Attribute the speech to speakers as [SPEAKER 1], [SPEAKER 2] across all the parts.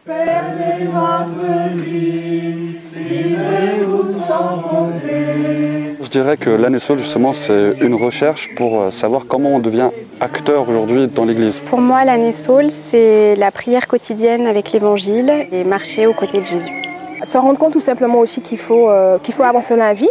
[SPEAKER 1] Perdez votre vie, livrez-vous sans compter.
[SPEAKER 2] Je dirais que l'année Saule, justement, c'est une recherche pour savoir comment on devient acteur aujourd'hui dans l'Église.
[SPEAKER 3] Pour moi, l'année Saule, c'est la prière quotidienne avec l'Évangile et marcher aux côtés de Jésus.
[SPEAKER 4] Se rendre compte tout simplement aussi qu'il faut avancer dans la vie,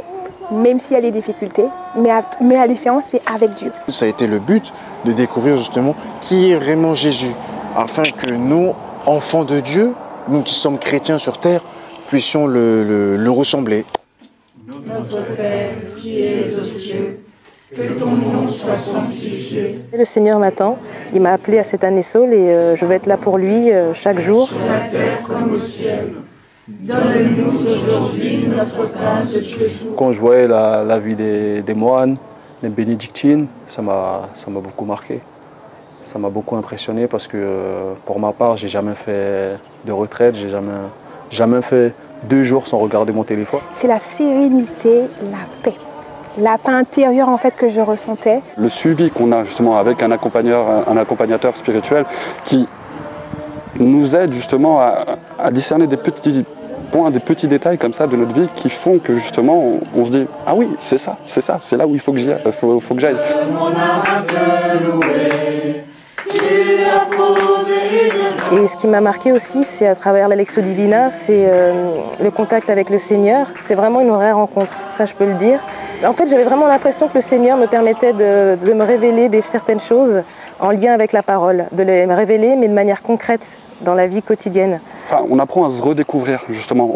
[SPEAKER 4] même s'il y a des difficultés, mais la différence, c'est avec Dieu.
[SPEAKER 5] Ça a été le but de découvrir justement qui est vraiment Jésus, afin que nous, enfants de Dieu, nous qui sommes chrétiens sur terre, puissions le ressembler.
[SPEAKER 1] Notre Père qui es aux cieux, que ton nom soit sanctifié.
[SPEAKER 4] Le Seigneur m'attend, il m'a appelé à cette année Saule et je vais être là pour lui chaque jour.
[SPEAKER 1] Sur la terre comme au ciel. Donne-nous aujourd'hui notre pain de ce jour.
[SPEAKER 6] Quand je voyais la vie des moines, des bénédictines, ça m'a beaucoup marqué. Ça m'a beaucoup impressionné parce que pour ma part, j'ai jamais fait de retraite, j'ai jamais fait 2 jours sans regarder mon téléphone.
[SPEAKER 4] C'est la sérénité, la paix intérieure en fait que je ressentais.
[SPEAKER 2] Le suivi qu'on a justement avec un accompagnateur spirituel qui nous aide justement à discerner des petits points, des petits détails comme ça de notre vie qui font que justement on se dit ah oui c'est ça, c'est là où il faut que j'aille.
[SPEAKER 1] Mon âme à te louer, tu l'as posé.
[SPEAKER 4] Et ce qui m'a marqué aussi, c'est à travers la Lectio Divina, c'est le contact avec le Seigneur. C'est vraiment une vraie rencontre, ça je peux le dire. En fait, j'avais vraiment l'impression que le Seigneur me permettait de me révéler certaines choses en lien avec la parole, de les me révéler mais de manière concrète dans la vie quotidienne.
[SPEAKER 2] Enfin, on apprend à se redécouvrir justement.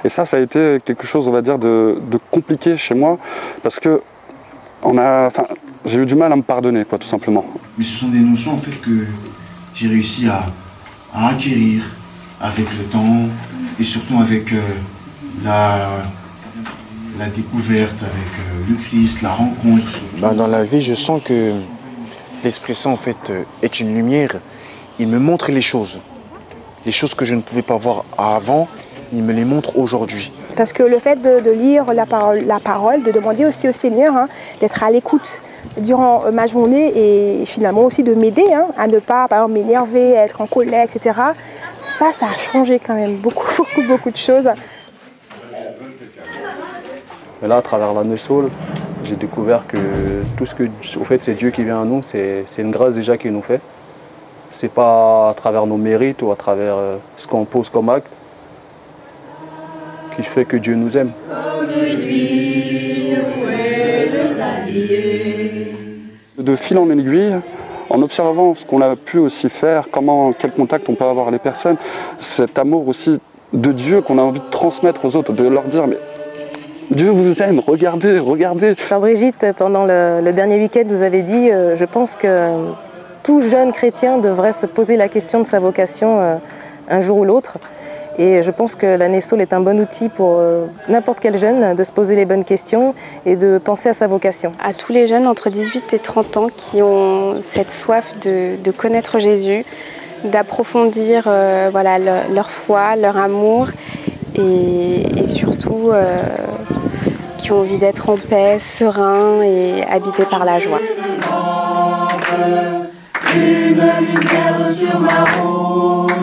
[SPEAKER 2] Et ça a été quelque chose, on va dire, de compliqué chez moi parce que j'ai eu du mal à me pardonner, quoi, tout simplement.
[SPEAKER 7] Mais ce sont des notions en fait que j'ai réussi à acquérir avec le temps et surtout avec la découverte avec le Christ, la rencontre.
[SPEAKER 5] Dans la vie, je sens que l'Esprit Saint en fait est une lumière. Il me montre les choses que je ne pouvais pas voir avant, il me les montre aujourd'hui.
[SPEAKER 4] Parce que le fait de lire la parole, de demander aussi au Seigneur d'être à l'écoute durant ma journée et finalement aussi de m'aider à ne pas, par exemple, m'énerver, être en colère, etc. Ça a changé quand même beaucoup de choses.
[SPEAKER 6] Mais là, à travers l'année Saule, j'ai découvert que tout ce que, au fait, c'est Dieu qui vient à nous, c'est une grâce déjà qu'il nous fait. C'est pas à travers nos mérites ou à travers ce qu'on pose comme acte qui fait que Dieu nous aime.
[SPEAKER 2] De fil en aiguille, en observant ce qu'on a pu aussi faire, quel contact on peut avoir avec les personnes, cet amour aussi de Dieu qu'on a envie de transmettre aux autres, de leur dire mais Dieu vous aime, regardez.
[SPEAKER 4] Sœur Brigitte, pendant le dernier week-end, nous avait dit je pense que tout jeune chrétien devrait se poser la question de sa vocation un jour ou l'autre. Et je pense que l'année Saule est un bon outil pour n'importe quel jeune de se poser les bonnes questions et de penser à sa vocation.
[SPEAKER 3] À tous les jeunes entre 18 et 30 ans qui ont cette soif de connaître Jésus, d'approfondir leur foi, leur amour et surtout qui ont envie d'être en paix, serein et habités par la joie.
[SPEAKER 1] Une lumière sur ma route.